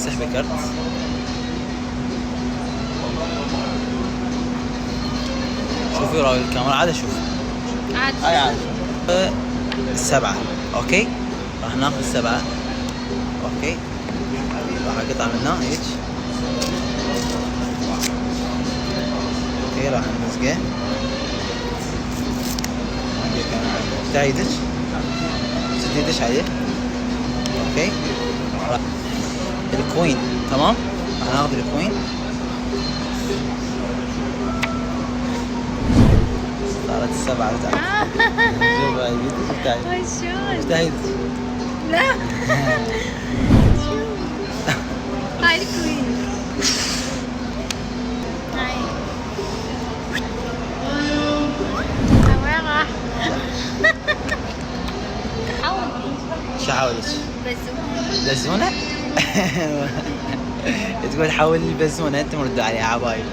تسحبي كرت. شوفي وراي الكاميرا عاد اشوف. هاي عاد 7. اوكي راح ناخذ 7. اوكي راح اقطع منها هيك. اوكي راح نمزقه. افتحي يدك، سدي يدك عليه. اوكي الكوين تمام. راح ناخذ الكوين. صارت 7 بتاعت. شوف هاي يدك افتحي. شلون؟ افتحي يدك. لا هاي الكوين. هاي وين راح؟ حاول شو حاولت؟ بزون. بزونة؟ تقول حاول لي بزونة انت مرد عليها عبايب.